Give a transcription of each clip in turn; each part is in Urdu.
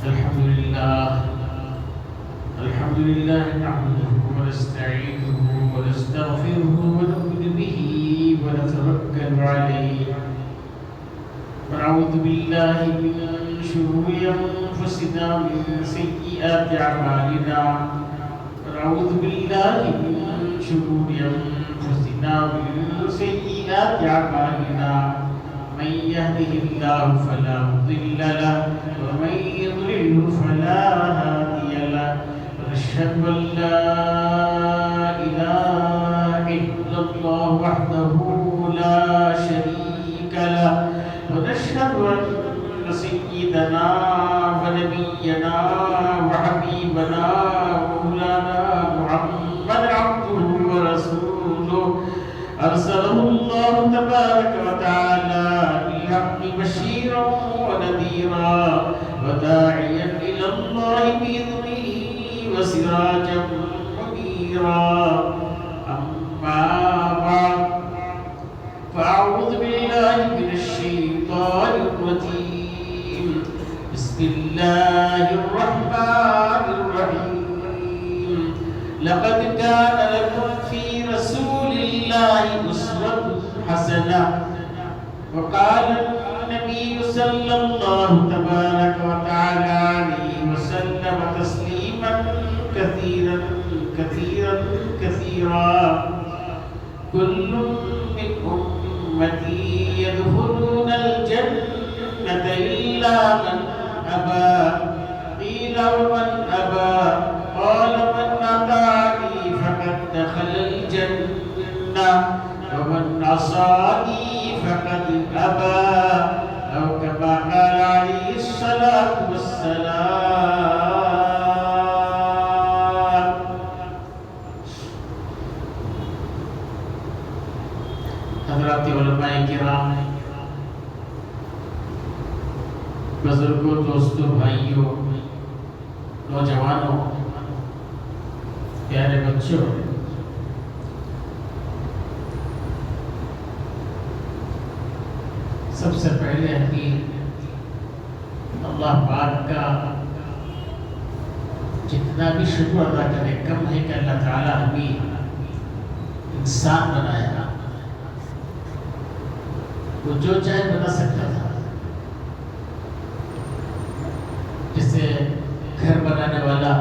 الحمد لله نحمده ونستعينه ونستغفره ونؤمن به ونتوكل عليه ونعوذ بالله من شرور أنفسنا ومن سيئات أعمالنا ونعوذ بالله من شرور أنفسنا ومن سيئات أعمالنا من يهده الله فلا مضل له ومن يضلل فلا هادي له ونشهد أن لا إله إلا الله وحده لا شريك له ونشهد أن سيدنا ونبينا وحبيبنا مولانا محمد عبده ورسوله أرسله الله تبارك وتعالى بالحق بشيرا ونذيرا وداعيا إلى الله بإذنه وسراجا منيرا أما بعد فأعوذ بالله من الشيطان الرجيم بسم الله الرحمن الرحيم لقد كان لكم في رسول الله أسوة حسنة وقال النبي صلى الله تبارك وتعالى عليه وسلم تسليما كثيرا كثيرا كثيرا كل من أمتي يدخلون الجنة إلا من أبى قيل ومن أبى قال من أطاعني فقد دخل الجنة ومن عصاني فقد أبى أو كما قال عليه الصلاة والسلام. حضرات علماء کرام، بزرگوں، دوستوں، بھائیوں، نوجوانوں، پیارے بچوں، سب سے پہلے ہمیں اللہ پاک کا جتنا بھی شکر ادا کرے کم ہے کہ اللہ تعالیٰ ہمیں انسان بنایا. وہ جو چاہے بنا سکتا تھا، جسے گھر بنانے والا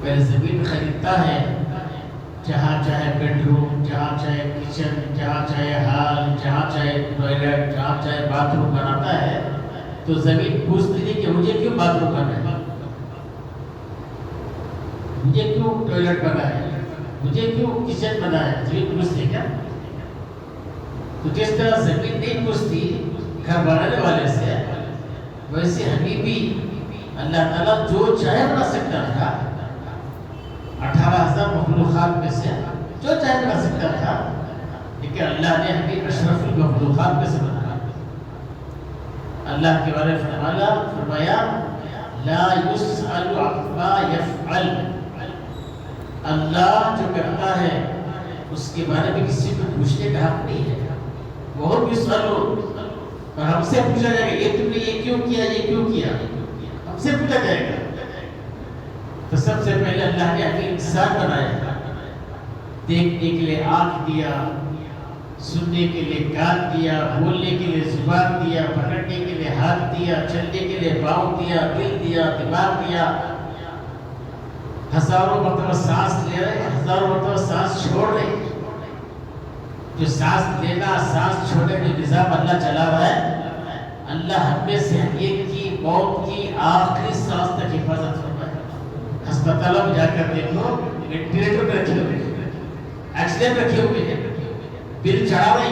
پہلے زمین خریدتا ہے، جہاں چاہے بیڈ روم، جہاں چاہے کچن، جہاں چاہے ہال، جہاں چاہے ٹوائلٹ، جہاں چاہے باتھ روم بناتا ہے، تو زمین پوچھتی نہیں کہ مجھے کیوں باتھ روم بنا ہے، مجھے کیوں ٹوائلٹ بنا ہے، مجھے کیوں کچن بنا ہے. زمین پوچھتی ہے کیا؟ تو جس طرح زمین نہیں پوچھتی گھر بنانے والے سے، ویسے ہمیں بھی اللہ تعالیٰ جو چاہے بنا سکتا تھا. 18,000 مخلوقات میں سے جو چاہے بنا سکتا تھا، لیکن اللہ نے ہمیں اشرف المخلوقات میں سے بنایا. اللہ کے بارے میں فرمایا لا يسأل عما يفعل. اللہ جو کرتا ہے اس کے بارے میں کسی کو پوچھنے کا حق نہیں ہے. وہ بھی سوالو، اور ہم سے پوچھا جائے گا یہ تم نے یہ کیوں کیا، یہ کیوں کیا، ہم سے پوچھا جائے گا. تو سب سے پہلے اللہ نے ہمیں انسان بنایا، دیکھنے کے لیے آنکھ دیا، سننے کے لیے کان دیا، بولنے کے لیے زبان دیا، پکڑنے کے لیے ہاتھ دیا، چلنے کے لیے پاؤں دیا، دل دیا، دماغ دیا. ہزاروں مرتبہ سانس لے رہے، ہزاروں مرتبہ سانس چھوڑ رہے. جو سانس لینا سانس چھوڑنے کا نظام اللہ چلا رہا ہے، اللہ ہمیں صحت کی موت کی آخری سانس تک حفاظت فرمائے. ہسپتالوں میں جا کر دیکھو، وینٹیلیٹر پہ رکھے ہوئے ہیں، آکسیجن رکھے ہوئے ہیں، بل چڑھا رہے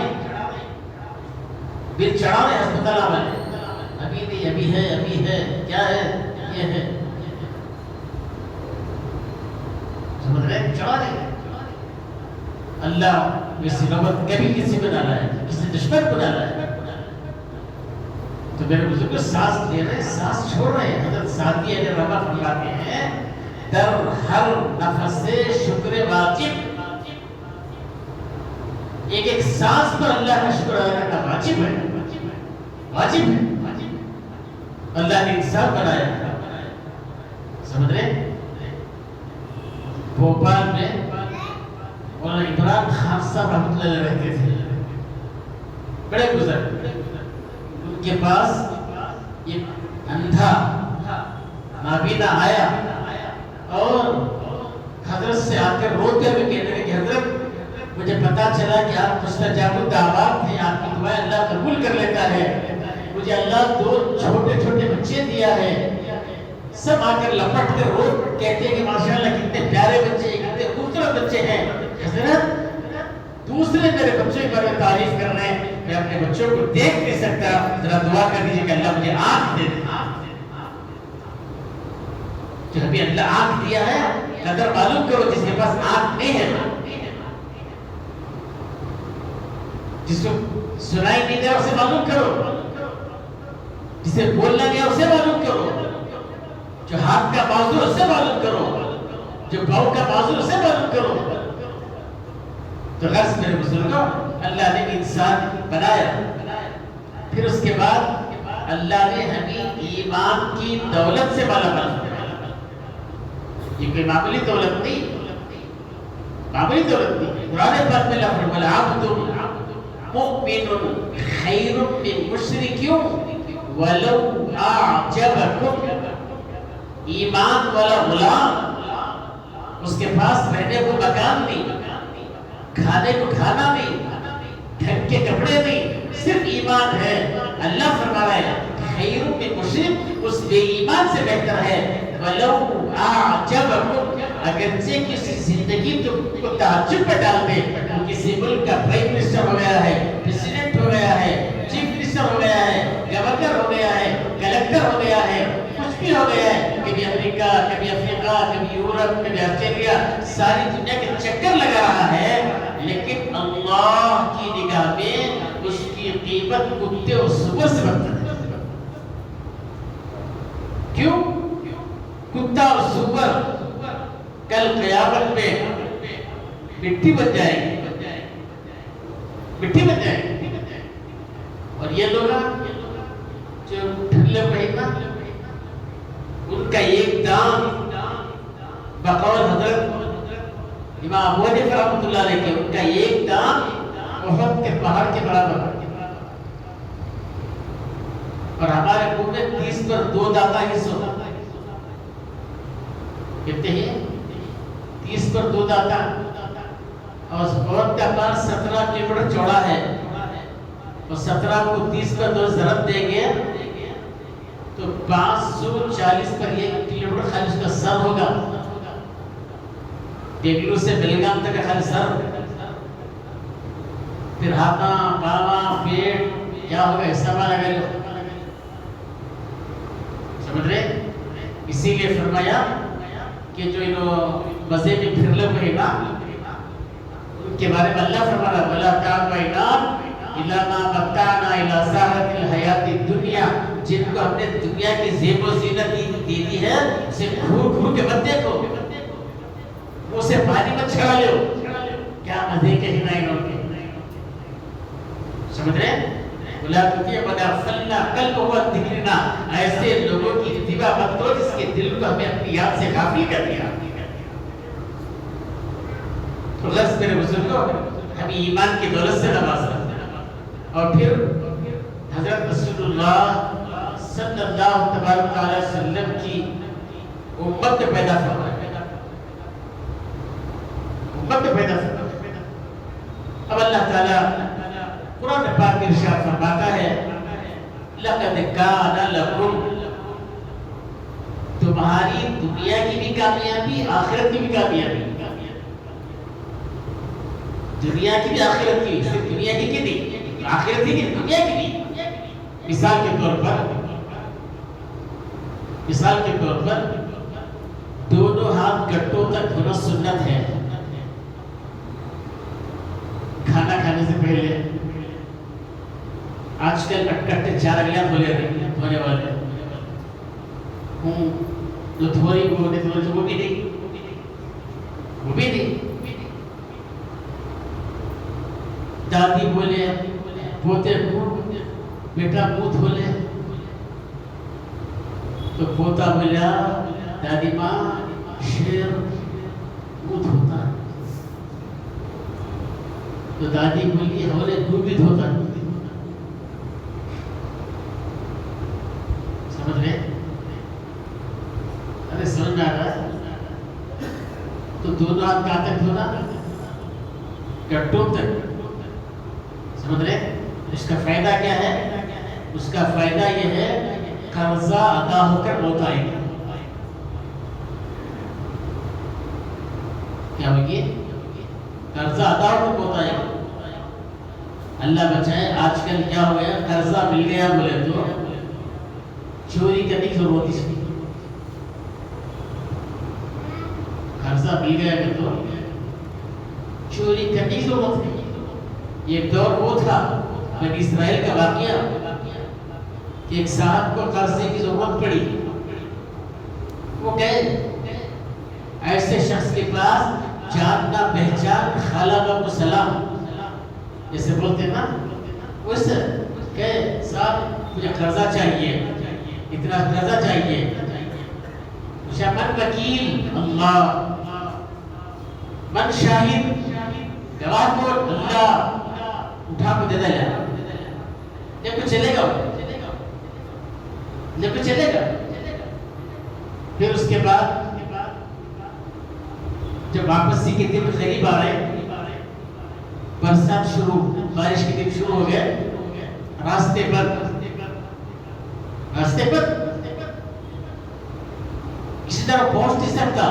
ہسپتالوں والے. ابھی نہیں، ابھی ہے، ابھی ہے، کیا ہے، یہ ہے، سمجھ رہے ہیں؟ چڑھا رہے. اللہ ویسی نوبت کبھی کسی کو ڈالا ہے، کسی دشمن کو ڈالا ہے. تو میرے بزرگ سانس لے رہے، سانس چھوڑ رہے ہیں. حضرت سعدی علیہ رحمہ فرماتے ہیں در ہر نفس سے شکر واجب. ایک ایک سانس پر اللہ کا شکر ادا کرنا واجب ہے، واجب ہے. اللہ نے انسان بنایا. سمجھ رہے؟ بھوپال میں مولانا عمران خان صاحب رحمۃ اللہ رہتے تھے، بڑے بزرگ. ان کے پاس ایک اندھا نابینا آیا اور حضرت سے آ کر روتے ہوئے کہنے لگے کہ حضرت مجھے پتا چلا کہ آپ مستجاب الدعوات ہیں، آپ کی دعائیں اللہ قبول کر لیتا ہے. مجھے اللہ 2 چھوٹے چھوٹے بچے دیا ہے. سب آ کر لپٹ کر رو کہتے ہیں کہ ماشاءاللہ کتنے پیارے بچے ہیں، کتنے خوبصورت بچے ہیں. حضرت دوسرے میرے بچوں کے بارے میں تعریف کر رہے ہیں، میں اپنے بچوں کو دیکھ نہیں سکتا. ذرا دعا کر دیجیے کہ اللہ مجھے آنکھ دے دے. جو ابھی اللہ آنکھ دیا ہے قدر معلوم کرو. جس کے پاس آنکھ نہیں ہے، جس کو سنائی نہیں دیا اسے معلوم کرو، جسے بولنا نہیں اسے معلوم کرو، جو ہاتھ کا بازو اسے معلوم کرو، جو پاؤں کا بازو اسے معلوم کرو. تو غرض میرے بزرگوں، اللہ نے انسان بنایا، پھر اس کے بعد اللہ نے ہمیں ایمان کی دولت سے مالا مال کیا. یہ کوئی معمولی دولت نہیں، معمولی دولت نہیں. قرآن پاک میں اللہ فرمایا عبد مؤمن خیر من مشرک ولو اعجبکم. ایمان والا غلام، اس کے پاس رہنے کو مکان نہیں، کھانے کو کھانا نہیں، ڈھنگ کے کپڑے نہیں، صرف ایمان ہے. اللہ فرما رہا ہے خیر من مشرک، اس بے ایمان سے بہتر ہے. ولو اعجبکم، اگرچہ کسی زندگی تم کو تعجب میں ڈال دے. کسی ملک کا پرائم منسٹر ہو گیا ہے، پریزیڈنٹ ہو گیا ہے، چیف منسٹر ہو گیا ہے، گورنر ہو گیا ہے، کلیکٹر ہو گیا ہے، کچھ بھی ہو گیا ہے. کبھی امریکہ، کبھی افریقہ، کبھی یورپ، کبھی آسٹریلیا، ساری دنیا کے چکر لگا رہا ہے، لیکن اللہ کی نگاہ میں اس کی قیمت کتے اور سور سے بدتر ہے. کیوں؟ کتا اور سور کل قیامت میں مٹی بن جائے گی، مٹی بن جائے گی. اور یہ لوگ جو ڈھلے پہننا، ان کا ایک دام بقول حضرت امام ابو حنیفہ رحمۃ اللہ علیہ کے، ان کا ایک دام احد کے پہاڑ کے برابر. اور ہمارے منہ میں 30 پر 2 داتا ہی سو کہتے ہیں، 30 پر 2 داتا. اور عورت کا کان 17 کلو میٹر چوڑا ہے، اور 17 کو 30 پر 2 ضرب دیں گے تو 540 پر 1 کلو میٹر خالی اس کا سر ہوگا. بنگلور سے بیلگام تک کا خالی سر، پھر ہاتھاں، پاواں، پیٹ کیا ہوگا حصہ والا گئے. سمجھ رہے؟ اسی لیے فرمایا کہ جو انہوں مزے میں پھر لے ہوئے نا، ان کے بارے میں اللہ فرما رہا وَلَا تَعْبَيْنَا إِلَّا مَا مَتَّعْنَا إِلَىٰ زَهْرَةِ الْحَيَاةِ الدُّنْيَا. جن کو ہم نے دنیا کی زیب و زینت دی دی ہے، اسے گھور گھور کے مت دیکھو، اسے پانی مت چھڑا لو. کیا مزے کے ہی نہیں ہوتے. سمجھ رہے؟ وَلَا تُطِعْ مَنْ أَغْفَلْنَا قَلْبَهُ عَنْ ذِكْرِنَا. ایسے لوگوں کی اتباع مت کرو جس کے دل کو ہمیں اپنی یاد سے غافل کر دیا. تو غرض میرے بزرگوں، ہمیں ایمان کی دولت سے نوازا. اور پھر حضرت رسول اللہ صلی اللہ تبارک علیہ وسلم کی امت میں پیدا فرمایا، امت میں پیدا فرمایا. اب اللہ تعالیٰ قرآن پاک میں ارشاد فرماتا ہے لَقَدْ كَانَ لَكُمْ، تمہاری دنیا کی بھی کامیابی، آخرت کی بھی کامیابی. دنیا کی بھی آخرت کی، صرف دنیا کی نہیں، آخرت کی دنیا کی بھی. مثال کے طور پر دونوں ہاتھ گٹوں تک دھونا سنت ہے. کھانا کھانے سے پہلے آج کل کٹے 4 انگلیاں دھونے والے جو دھوئی وہ بھی نہیں. دادی بولے، پوتے کو بیٹا منہ دھو لے، تو پوتا ملا دادی ماں شیر وہ دھوتا، تو دادی بولی ہمارے تو بھی دھوتا، سمجھ رہے؟ ارے سمجھ میں آ رہا ہے؟ تو دونوں ہاتھ کہاں تک دھونا؟ گٹوں تک، سمجھ رہے؟ اس کا فائدہ کیا ہے؟ اس کا فائدہ یہ ہے قرضہ ادا ہو کر موت آئے گا. کیا ہوگی؟ قرضہ ادا ہو کر موت آئے گا. اللہ بچائے، آج کل کیا ہو گیا، قرضہ مل گیا بولے تو چوری کرنے کی ضرورت ہی، قرضہ مل گیا کہ تو چوری کرنے کی ضرورت نہیں. یہ دور وہ تھا بنی اسرائیل کا واقعہ کہ ایک صاحب کو قرضے کی ضرورت پڑی، وہ گئے ایسے شخص کے پاس جان نہ پہچان خالہ بابو سلام جیسے بولتے نا، اس کہ صاحب مجھے قرضہ چاہیے، اتنا قرضہ چاہیے. من وکیل؟ اللہ. من شاہد؟ گواہ کو اللہ. اٹھا کو دے دے جا، جب کو چلے گا، جب کو چلے گا. پھر اس کے بعد جب واپسی کے دن قریب آ رہے، برسات شروع، بارش کے دن شروع ہو گئے، راستے پر کسی طرح پہنچ نہیں سکتا.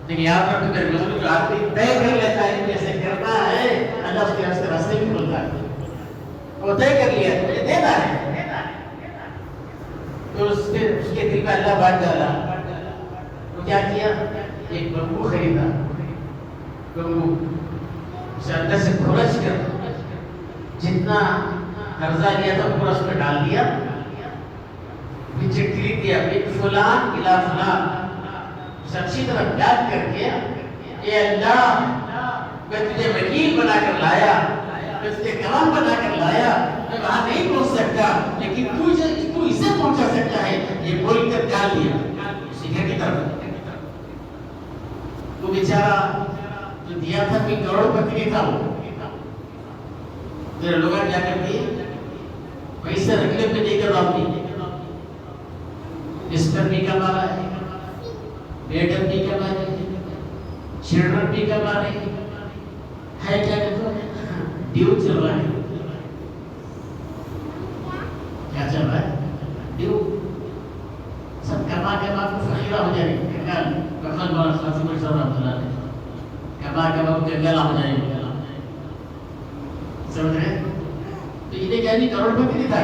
لیکن یاد رکھو میرے بزرگ، جو آدمی طے کر لیتا ہے کیسے کرنا ہے، اللہ اس کے راستے بھی کھولتا ہے. وہ طے کر لیا تو مجھے دینا ہے، تو اس کے دل میں اللہ بات ڈالا. وہ کیا کیا؟ ایک بمبو خریدا، بمبو اسے اندر سے کھرچ کر جتنا قرضہ لیا تھا پورا اس میں ڈال دیا، پھر چٹھی لکھ دیا فلان الی فلان. اسے اچھی طرح یاد کر کے، اے اللہ میں تجھے وکیل بنا کر لایا، میں تجھے گواہ بنا کر لایا، میں وہاں نہیں پہنچ سکتا لیکن تو اسے پہنچا سکتا ہے، یہ بول کر ڈال دیا اسی گھر کی طرف. وہ بیچارہ جو دیا تھا کوئی کروڑ پتی تھا، وہ میرے لوگ کیا کرتے پیسے رکھنے پہ نہیں کر رہا، اس پر بھی کما رہا ہے، بیٹر بھی کما رہے ہیں، چلڈرن بھی کما رہے ہیں، ہے کیا کہتے ہیں ڈیو چل رہا ہے. کیا چل رہا ہے؟ ڈیو. سب کما کو فقیرہ ہو جائے گی. کمال والا خاصی پر صاحب رحمۃ اللہ نے کما کو کنگالا ہو جائے گی. سمجھ رہے؟ تو انہیں کیا نہیں کروڑ پتی نہیں تھا،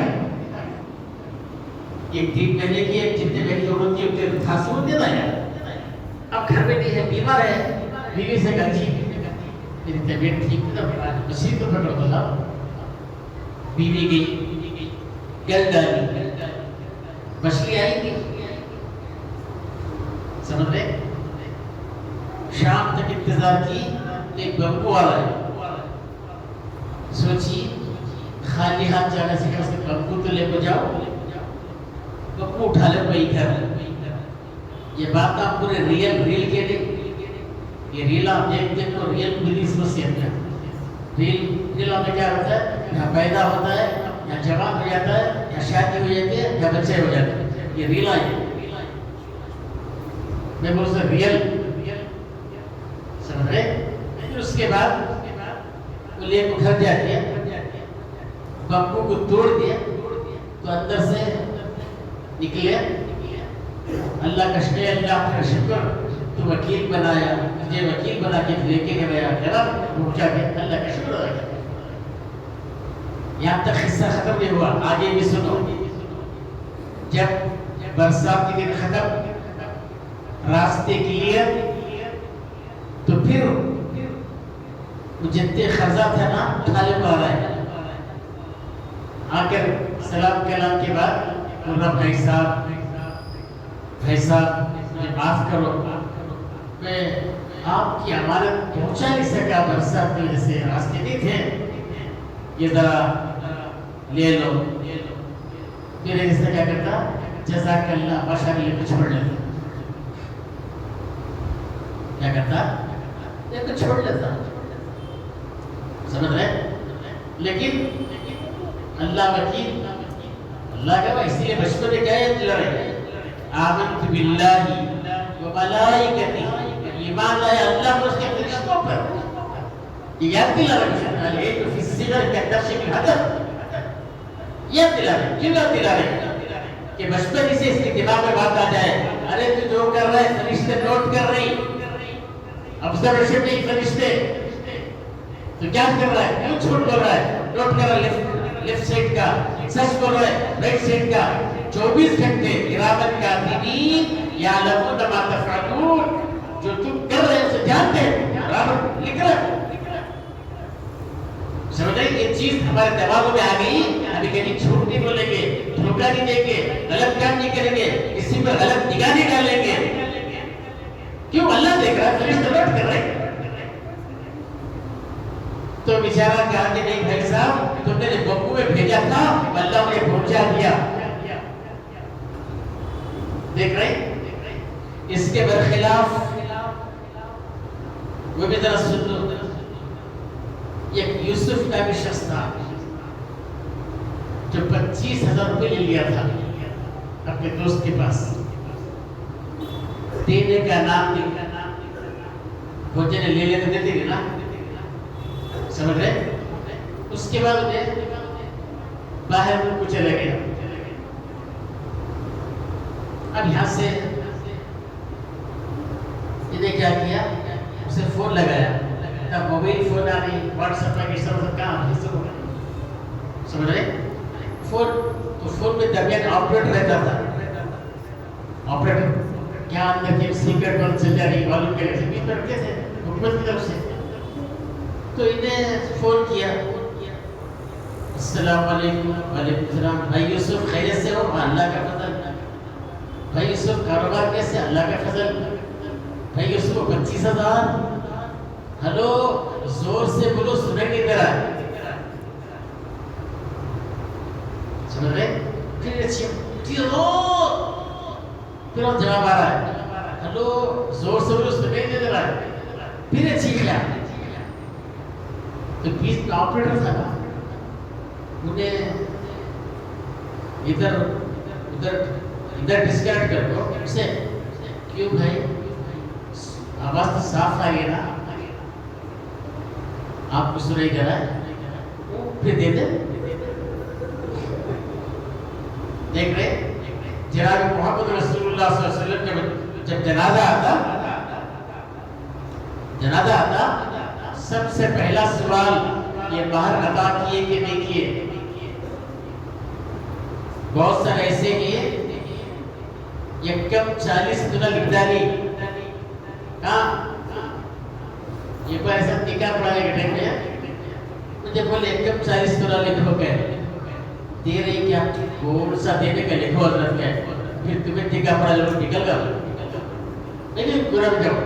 ایک 3 مہینے کی ایک جتنے مہینے ضرورت کی اتنے خاصی وہ دینا ہے. اب گھر میں نہیں ہے، بیمار ہے، بیوی سے کہتی میری طبیعت ٹھیک نہیں، مچھلی تو پکڑ دو نا. بیوی گئی، گل ڈالی، مچھلی آئی گی. سمجھ رہے؟ شام تک انتظار کی، ایک بمبو آ رہا ہے. سوچی خالی ہاتھ جانے سے کر سکتے، بمبو تو لے کو جاؤ، بمبو اٹھا لے وہی گھر. یہ بات آپ پورے ریل کے لئے، یہ ریل آپ دیکھتے ہیں تو ریل پوری اس وصیت ہے. ریل آپ میں کیا ہوتا ہے؟ یہاں پیدا ہوتا ہے، یہاں جوان ہو جاتا ہے، یہاں شادی ہو جاتی ہے، یہاں بچے ہو جاتے ہیں. یہ ریل آئی، میں بولوں سے ریل. سمجھ رہے؟ پھر اس کے بعد وہ لے کو گھر جا دیا، بمبو کو توڑ دیا تو اندر سے نکلے. اللہ کا شکر، اللہ کا شکر تو وکیل بنایا، مجھے وکیل بنا کے لے کے گیا رک جا کے. اللہ کا شکر ادا کیا. یہاں تک قصہ ختم نہیں ہوا، آگے بھی سنو. جب برسات کے دن ختم، راستے کلیئر، تو پھر وہ جتنے قرضہ تھا نا اٹھا لے پا رہا ہے. آ کر سلام کلام کے بعد بولا بھائی صاحب مجھے معاف کرو، میں آپ کی امانت پہنچا نہیں سکا، برسات کی وجہ سے راستے نہیں تھے، یہ ذرا لے لو. میرے حصہ کیا کرتا، جزاک اللہ ماشاء اللہ کو چھوڑ لیتا، کیا کرتا؟ یہ کو چھوڑ لیتا، سمجھ رہے؟ لیکن اللہ وکیل، اللہ کا اسی لیے بچپن میں کیا یاد دلا رہے؟ آمنت باللہ و ملائکتی، ایمان لایا اللہ اور اس کے فرشتوں پر، یہ یاد دلا رہے؟ العلم فی الصغر کالنقش فی الحجر، یاد دلا رہے، کیوں یاد دلا رہے؟ کہ بچپن سے اس کے دماغ میں بات آ جائے، ارے تو جو کر رہا ہے فرشتے نوٹ کر رہی، observation نہیں فرشتے، تو کیا کر رہا ہے؟ کیوں جھوٹ بول رہا ہے؟ نوٹ کر رہا ہے لیفٹ سائڈ کا، سچ بول رہا ہے رائٹ سائڈ کا، 24 گھنٹے کرامن کاتبین یعلمون ما تفعلون، جو تم کر رہے ہیں اسے جانتے ہیں، برابر لکھ رہا ہے۔ سمجھ رہے ہیں؟ یہ چیز ہمارے دماغوں میں آ گئی، ابھی کہیں جھوٹ نہیں بولیں گے، دھوکہ نہیں دیں گے، غلط کام نہیں کریں گے، کسی پر غلط نگاہ نہیں ڈالیں گے، کیوں؟ اللہ دیکھ رہا ہے، فرشتے نوٹ کر رہے ہیں۔ تو بیچارہ کہا کہ نہیں بھائی صاحب، تم نے بمبو میں بھیجا تھا، اللہ مجھے پہنچا دیا، دیکھ رہے؟ اس کے برخلاف وہ بھی ذرا سن لو، ایک یوسف کا بھی شخص تھا جو 25,000 روپے لے لیا تھا اپنے دوست کے پاس، دینے کا نام نہیں، بچے نے لے لیتے دیتے گے نا، سمجھ رہے؟ اس کے بعد انہیں باہر کو چلے گیا، اب یہاں سے انہیں کیا کیا؟ اسے فون لگایا، تب موبائل فون آ نہیں، واٹس ایپ پر سب کام سمجھ رہے؟ فون تو فون میں درمیان آپریٹر رہتا تھا، آپریٹر کیا اندر کی سیکرٹ کون چل جا رہی معلوم کرے سے بھی کرتے تھے حکومت کی طرف سے، تو انہیں فون کیا، السلام علیکم، وعلیکم السلام، بھائی یوسف خیریت سے ہو؟ اللہ کا فضل، بھائی یوسف کاروبار کیسے؟ اللہ کا فضل، بھائی یوسف کو 25,000، ہلو زور سے بولو سنیں گے میرا، سمجھ رہے؟ پھر جواب آ رہا ہے، ہلو زور سے بولو سنیں گے میرا، پھر چیخ لیا، تو بیچ میں آپریٹر تھا نا، انہیں ادھر ڈسکارڈ کر دو اسے، کیوں بھائی آواز تو صاف آئی ہے نا، آپ کو سنائی کر رہا ہے، پھر دے دے، دیکھ رہے؟ جناب محمد رسول اللہ صلی اللہ علیہ وسلم جب جنازہ آتا، سب سے پہلا سوال یہ باہر عطا کیے کہ نہیں کیے؟ بہت سارے ایسے کیے، یکم 40 گنا لکھ ڈالی، کہاں؟ یہ کوئی ایسا نکاح پڑھانے کے ٹائم میں مجھے بولے یکم 40 گنا لکھو گئے، دے رہی کیا؟ کون سا دینے کا لکھو حضرت میں، پھر تمہیں نکاح پڑھا لوگ نکل گا، لیکن گرم جاؤ،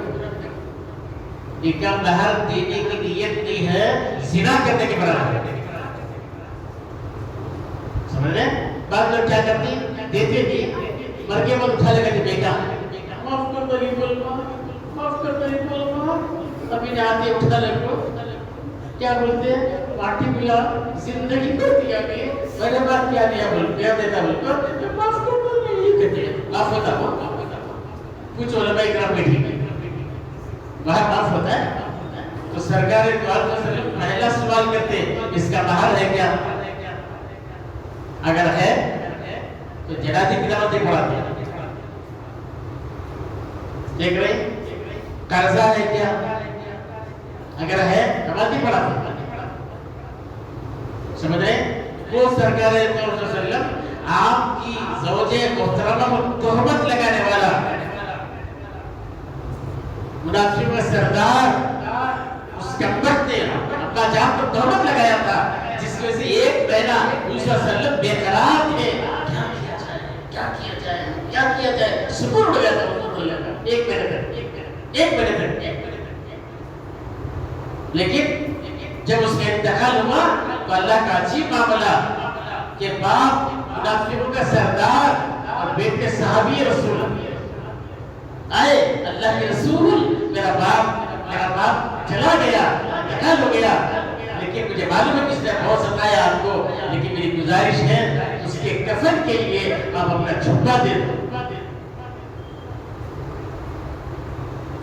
نکاح باہر دینے کی نیت نہیں ہے، زنا کرنے کے برابر ہے، سمجھ رہے؟ بعض لوگ کیا کرتی ہیں؟ دیتے نہیں، مر کے بعد اٹھا لے گا کہ بیٹا معاف کر دو، نہیں بولنا، معاف کر دو، نہیں بولنا، ابھی نے آتے اٹھا لے کو، کیا بولتے ہیں؟ پارٹی ملا، زندگی کر دیا کہ میں نے بات کیا دیا بول، کیا دیتا بول کر، معاف کر دو، نہیں یہ کہتے ہیں، معاف ہوتا ہو، کچھ علماء اکرام بیٹھی گئی، باہر معاف ہوتا ہے، تو سرکار دو علیہ وسلم پہلا سوال کرتے ہیں، اس کا باہر ہے کیا؟ اگر ہے تو جنازے کی نماز نہیں پڑھاتے، دیکھ رہے؟ قرضہ ہے کیا؟ اگر ہے نماز نہیں پڑھاتے، سمجھ رہے؟ وہ سرکار دو علیہ وسلم آپ کی زوجہ محترمہ کو تہمت لگانے والا منافقوں کا سردار اس کمبخت نے اپنا جان کو تہمت لگایا تھا، جس کی وجہ سے ایک مہینہ دوسرا وسلم بے قرار تھے، کیا کیا جائے، سکون اڑ گیا تھا ایک مہینے تک، لیکن جب اس کا انتقال ہوا تو اللہ کا عجیب معاملہ کہ باپ منافقوں کا سردار اور بیٹے صحابی رسول آئے، اللہ کے رسول میرا باپ چلا گیا، انتقال ہو گیا، لیکن مجھے معلوم ہے کس نے بہت ستایا آپ کو، لیکن میری گزارش ہے اس کے کفن کے لیے آپ اپنا جھبا دے دو۔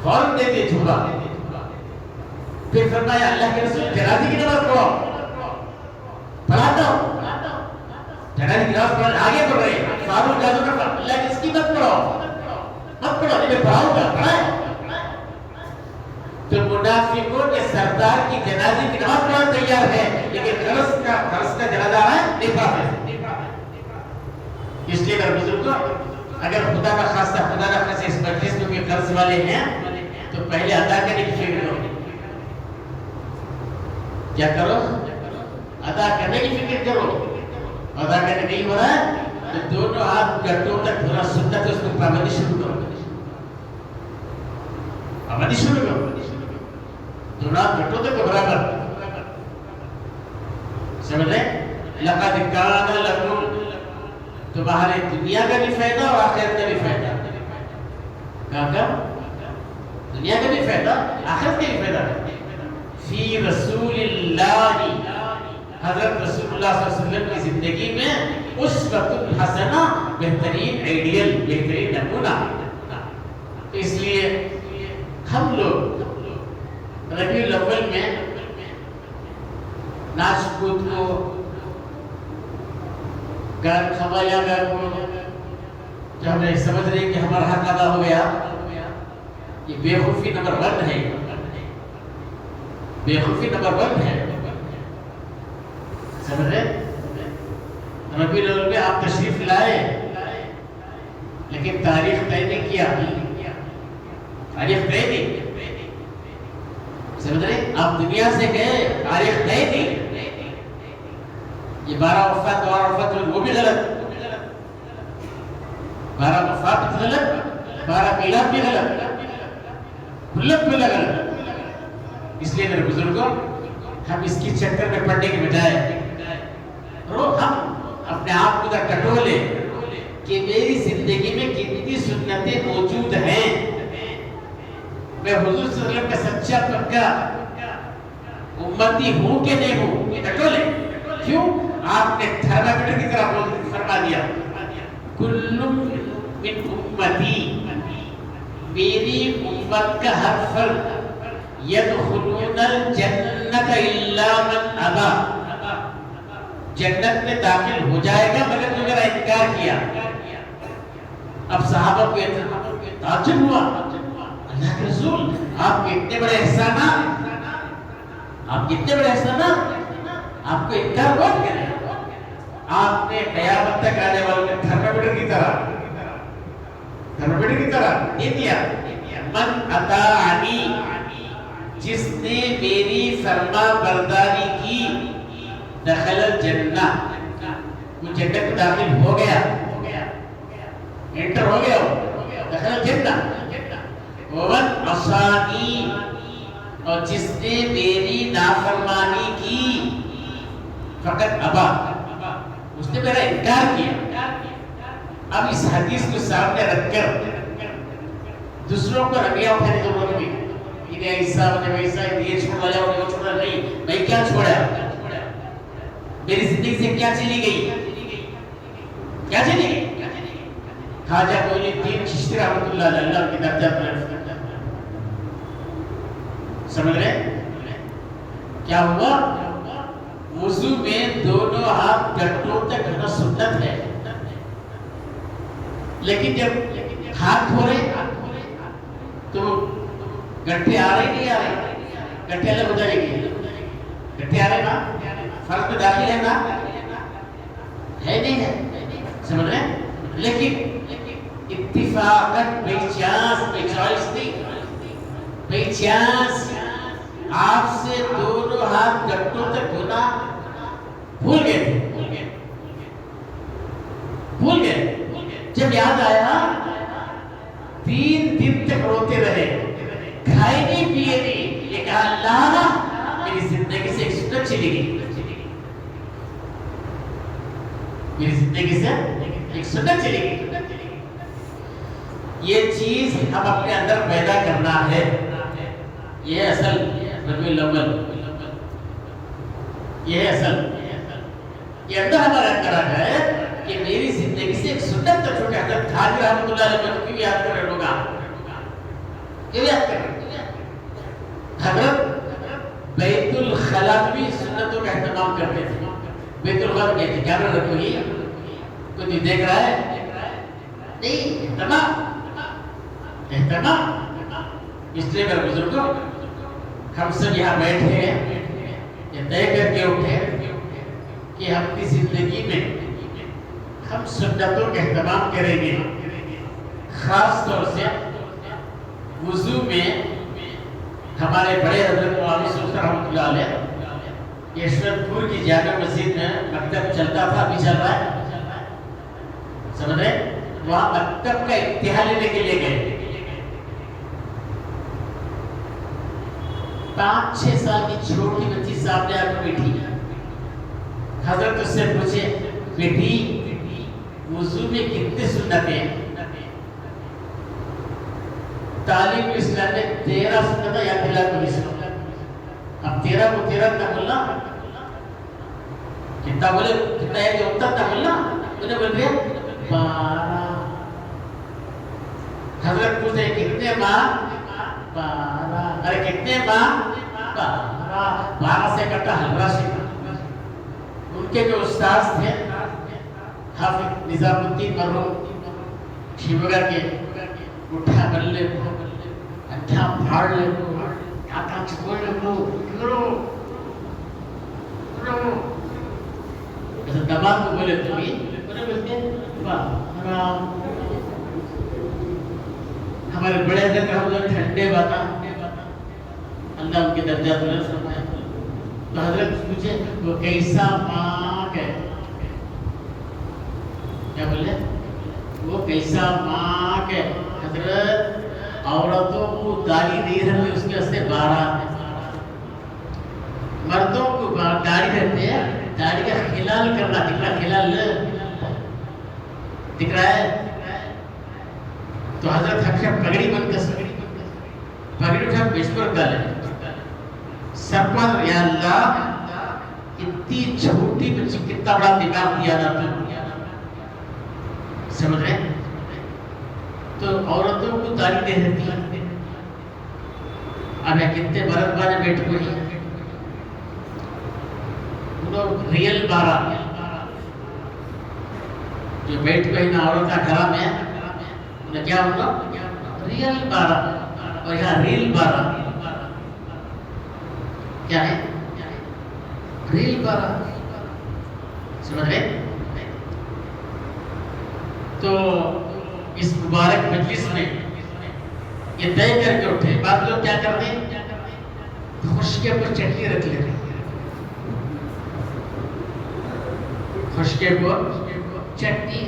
فوراً دے دے جھبا۔ پھر فرمایا اللہ کے رسول جنازے کی نماز پڑھو، پڑھاتا ہوں، جنازے کی نماز پڑھانے آگے بڑھ رہے ہیں، صحابہ جازو کرتا اللہ کی اس کی مت پڑھو، میں پڑھاؤں گا، پڑھائے۔ تو منافقوں کے سردار کی جنازے کی نماز پڑھانا تیار ہے، لیکن غرض کا جنازہ ہے نہیں پڑھا۔ اس لیے میرے بزرگوں، اگر خدا کا خاصہ اس مجلس میں کوئی قرض والے ہیں تو پہلے ادا کرنے کی فکر کرو۔ کیا کرو؟ ادا کرنے کی فکر کرو۔ ادا کرنے نہیں ہو رہا ہے تو دونوں ہاتھ گٹوں تک تھوڑا سنت ہے، اس کو پابندی شروع کرو، پابندی شروع کرو، دونوں ہاتھ گٹوں تک برابر۔ سمجھ لیں؟ لقد کان لکم، تمہارے دنیا کا بھی فائدہ اور آخرت کا بھی فائدہ۔ کہا دنیا کا بھی فائدہ، آخرت کا بھی فائدہ فی رسول اللہ، حضرت رسول اللہ صلی اللہ علیہ وسلم کی زندگی میں اسوۃ حسنہ، بہترین آئیڈیل، بہترین نمونہ۔ اس لیے ہم لوگ ربیع الاول میں ناچ کود کو، گان خوایا گان کو، جو ہمیں سمجھ رہے ہیں کہ ہمارا حق ادا ہو گیا، یہ بیوقوفی نمبر 1 ہے، بیوقوفی نمبر 1 ہے۔ سمجھ رہے؟ ربیع الاول میں آپ تشریف لائے لیکن تاریخ طے نہیں کیا، تاریخ طے نہیں، سمجھ رہے؟ آپ دنیا سے گئے، تاریخ طے نہیں، یہ 12 وفات وہ بھی غلط، 12 وفات بھی غلط، 12 میلاد بھی غلط، کلت بھی غلط۔ اس لیے میرے بزرگوں، ہم اس کی چکر میں پڑنے کے بجائے ہم اپنے آپ کو ٹٹولے کہ میری زندگی میں کتنی سنتیں موجود ہیں، میں حضور صلی اللہ علیہ وسلم کا سچا پکا امتی ہوں کہ نہیں ہوں، یہ ٹٹولے۔ کیوں؟ آپ نے تھرمامیٹر کی طرح فرما دیا، کل من امتی، میری امت کا ہر فرد یدخلون الجنت الا من ابا، جنت میں داخل ہو جائے گا مگر جو میرا انکار کیا۔ اب صحابہ کو تعجب ہوا، اللہ کے رسول آپ کے اتنے بڑے احسانات، آپ کے اتنے بڑے احسانات، آپ کو انکار کون کرے؟ آپ نے قیامت تک آنے والوں نے تھرمامیٹر کی طرح دے دیا، من اطاعنی، جس نے میری فرما برداری کی، دخل الجنہ، وہ جنت میں داخل ہو گیا، انٹر ہو گیا، دخل الجنہ۔ ومن عصانی، اور جس نے میری نافرمانی کی، فقط ابا، اس نے میرا انکار کیا۔ اب اس حدیث کو سامنے رکھ کر دوسروں کو رویہ اٹھانے کی ضرورت نہیں، انہیں ایسا ہونے ویسا، یہ چھوڑا جاؤ وہ چھوڑا نہیں، میں کیا چھوڑا، میری زندگی سے کیا چلی گئی، کیا چلی گئی؟ خواجہ معین الدین چشتی رحمۃ اللہ علیہ، اللہ کی درجہ بلند۔ سمجھ رہے کیا ہوا؟ وضو میں دونوں ہاتھ گٹوں تک ہونا سنت ہے، لیکن جب ہاتھ دھو رہے تو گٹھے آ رہے نہیں آ رہے، گٹھے الگ ہو جائے گی، گٹھے آ رہے نا، فرض میں داخل ہے نا، ہے نہیں ہے، سمجھ رہے ہیں؟ لیکن اتفاقاً بائی چانس نہیں، بائی چانس آپ سے دونوں ہاتھ گٹوں تک دھونا بھول گئے، جب یاد آیا 3 دن تک روتے رہے، کھائے نہیں پیے نہیں، یہ کہا اللہ میری زندگی سے ایک سنت چلی گئی، میری زندگی سے ایک سنت چلی گئی، یہ چیز ہم اپنے اندر پیدا کرنا ہے. یہ اصل ربیع الاول، یہ اصل یہ اندر ہمارا کرا ہے کہ میری زندگی سے ایک سنت تو چھوٹے. حضرت حاجی رحمۃ اللہ علیہ کو کیوں یاد کر رہے لوگ؟ کیوں یاد کر رہے؟ حضرت بیت الخلا بھی سنتوں کا اہتمام کرتے تھے. بیت الخلا کہتے ہیں کیمرہ رکھو، یہ کوئی دیکھ رہا ہے نہیں؟ اہتمام. اس لیے میرے بزرگوں، ہم سب یہاں بیٹھے ہیں، یہ طے کر کے اٹھے کہ ہم اپنی زندگی میں ہم سنتوں کا اہتمام کریں گے. خاص طور سے وضو میں ہمارے بڑے حضرت مولانا صوفی رحمۃ اللہ علیہ یشونت پور کی جامع مسجد میں مکتب چلتا تھا، ابھی چل رہا ہے، سمجھ رہے؟ وہاں مکتب کا ابتداء لینے کے لیے گئے. 5-6 سال کی چھوٹی بچی سامنے آ کر بیٹھی. حضرت اس سے پوچھے، بیٹی وضو میں کتنے سنتیں؟ تعلیم اسلام میں 13 سنت یا 13 کو حصہ. اب 13 کو 13 نہ بولنا، کتنا بولے کتنا ہے کہ اتنا نہ بولنا. انہیں بول رہے 12. حضرت پوچھے کتنے ماں؟ 12. ارے کتنے ماں؟ 12. 12 سے کٹا حلوہ سیکھا. ان کے جو استاذ تھے حافظ نظام الدین مرحوم شیوگر کے، اٹھا بلے کو اٹھا پھاڑ لے کو آتا چھوڑ لے کو کرو ایسا دماغ کو بولے تو بھی انہیں بولتے ہیں ہمارے بڑے حضرت رحمۃ ٹھنڈے باتا اللہ ان کے درجات بلند فرمائے. تو حضرت پوچھے وہ کیسا ماں ہے؟ کیا بولے؟ وہ کیسا ماں ہے؟ حضرت عورتوں کو داڑھی نہیں رہتی، اس کے واسطے 12. مردوں کو داڑھی رہتے ہیں، داڑھی کا خلال کرنا. دکھ رہا خلال دکھ رہا ہے؟ تو حضرت ہمیشہ پگڑی بن کر پگڑی اٹھا بیچ پر ڈالے سر پر. یا اللہ اتنی چھوٹی بچی کتنا بڑا دماغ دیا نا تو، سمجھ رہے؟ تو عورتوں کو داڑھی دے دیتی ہے. اب یہ کتنے برد بانے بیٹھ ہوئی انہوں ریل 12 جو بیٹھ گئی نا عورت کا گھرا میں انہیں کیا ہوگا؟ ریل 12. اور یہاں ریل 12 کیا ہے؟ ریل 12. سمجھ رہے؟ تو اس مبارک مجلس میں یہ طے کر کے اٹھے. بعض لوگ کیا کرتے ہیں؟ خشکے پر چٹنی رکھ لیتے ہیں. خشکے پر چٹنی.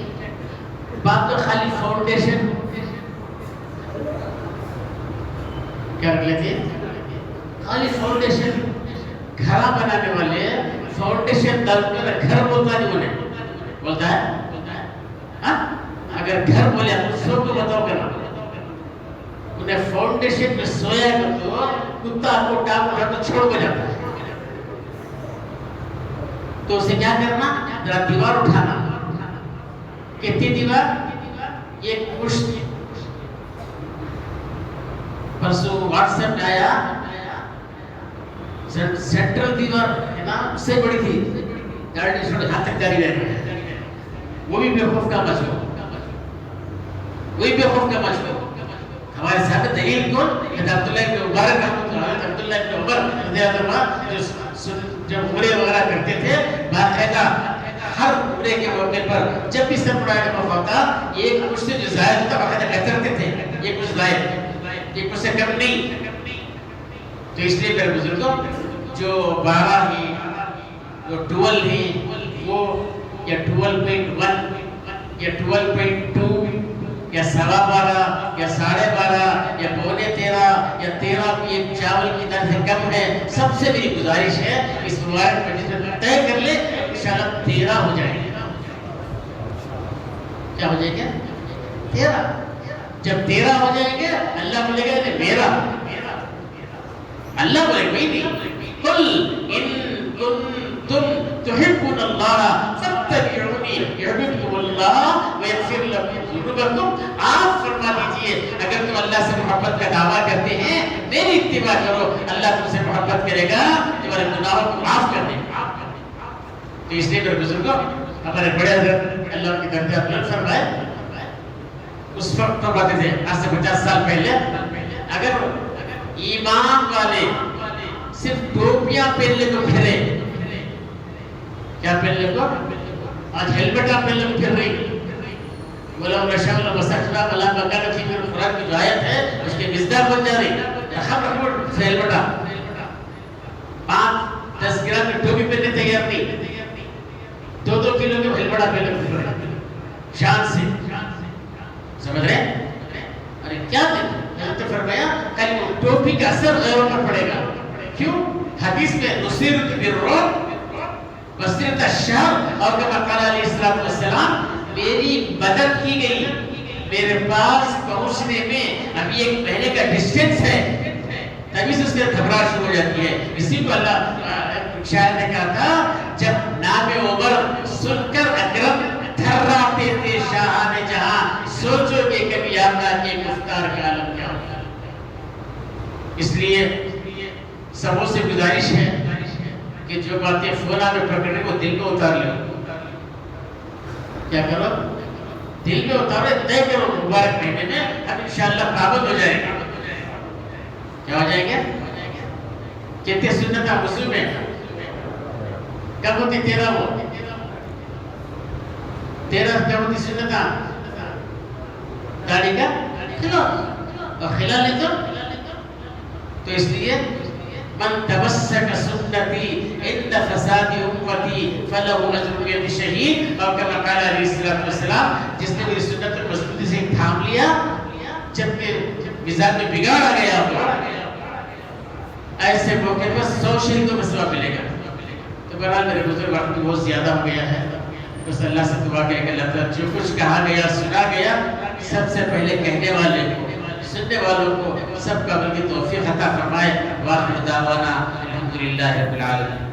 بعض لوگ خالی فاؤنڈیشن کر لیتے ہیں. خالی فاؤنڈیشن. گھر بنانے والے فاؤنڈیشن ڈالتے ہیں. گھر بولتا نہیں انہیں بولتا ہے. اگر گھر بولے تو سب کو بتاؤ کرنا. انہیں فاؤنڈیشن میں سویا کر تو کتا کو ٹاپ اٹھا تو چھوڑ کو جاتا ہے. تو اسے کیا کرنا؟ ذرا دیوار اٹھانا. کتنی دیوار؟ ایک پشت. پرسوں واٹس ایپ میں آیا سینٹرل دیوار ہے نا اس سے بڑی تھی، ہاتھ تک جاری رہنا. وہ بھی بے خوف کا مشہور، وہی بے خوف کا مشہور. ہمارے ساتھ دلیل کون؟ عبداللہ ابن مبارک رحمۃ اللہ علیہ. عبداللہ ابن عمر رضی اللہ عنہ جب عمرے وغیرہ کرتے تھے باقاعدہ ہر عمرے کے موقع پر جب بھی سر پڑھانے کا موقع ہوتا ایک کچھ سے جو زائد ہوتا باقاعدہ کہتے رہتے تھے یہ کچھ زائد، یہ کچھ سے کم نہیں. تو اس لیے میرے بزرگوں جو 12 ہی جو 12 ہی وہ یا 12.1 یا 12.2 یا 12.25 یا 12.5 یا 12.5 یا 13 کی ایک چاول کی درجہ کم ہے. سب سے میری گزارش ہے اس مبارک مجلس میں طے کر لے انشاءاللہ 13 ہو جائے گا. کیا ہو جائے گا؟ 13. جب تیرا ہو جائیں گے اللہ بولے گا نہیں میرا، اللہ بولے گا نہیں، قل ان کنتم تحبون اللہ فاتبعونی یحببکم اللہ ویغفر لکم ذنوبکم۔ آپ فرما دیجئے اگر تم اللہ سے محبت کا دعویٰ کرتے ہیں میری اتباع کرو، اللہ تم سے محبت کرے گا، تمہارے گناہوں کو معاف کر دے گا۔ تو اس لیے میرے بزرگوں، ہمارے بڑے حضرت اللہ کی درجات بلند فرمائے، اس وقت فرماتے تھے آج سے 50 سال پہلے، اگر ایمان والے صرف ٹوپیاں پہننے کو پھرے، کیا پہننے کو؟ آج ہیلمٹاں پہننے کو پھر رہی، وَلَوْ نَشَاءُ لَمَسَخْنَاهُمْ فَلَا مَكَانَ فِي مِنْ قرآن کی جو آیت ہے اس کے مصداق بن جا رہی، خبر سے ہیلمٹاں 5-10 گرام میں ٹوپی پہننے تیار نہیں، 2-2 کلو کے ہیلمٹاں پہننے کو پھر رہی شان سے، سمجھ رہے ہیں؟ ارے کیا دن حضرت فرمایا کل وہ ٹوپی کا اثر غیروں پر پڑے گا، کیوں؟ حدیث میں نصیرت بالرعب بصیرت الشہر، اور کما قال علیہ السلام میری مدد کی گئی، میرے پاس پہنچنے میں ابھی 1 مہینے کا ڈسٹینس ہے، تبھی سے اس کے گھبراہٹ شروع ہو جاتی ہے۔ اسی کو اللہ شاعر نے کہا تھا جب نام عمر سن کر اکرم تھراتے تھے شاہان جہاں، سوچو کہ کبھی آقا کے مختار کا عالم کیا ہوگا۔ اس لیے سبوں سے گزارش ہے کہ جو باتیں فوراً میں پکڑنے کو دل میں اتار لو، کیا کرو؟ دل میں اتارو، طے کرو مبارک مہینے میں ہم انشاءاللہ پابند ہو جائیں گے۔ کیا ہو جائیں گے؟ کہتے سنتاں وضو میں کب ہوتی؟ 13 کیا ہوتی سنتاں؟ داڑھی کا خلال، اور خلال ہے تو اس لیے من تمسک سنتی عند فساد امتی فلہ اجر بید شہید، اور کما قال علیہ السلام جس نے میری سنت کو مضبوطی سے تھام لیا جبکہ مزاج میں بگاڑ آ گیا ہو، ایسے موقع پر 100 شہیدوں میں ثواب ملے گا۔ تو بہرحال میرے بزرگ وقت بہت زیادہ ہو گیا ہے، بس اللہ سے دعا کریں کہ اللہ تعالیٰ جو کچھ کہا گیا سنا گیا سب سے پہلے کہنے والے کو، سننے والوں کو سب کا عمل کی توفیق عطا فرمائے۔ وآخر دعوانا الحمدللہ رب العالمین۔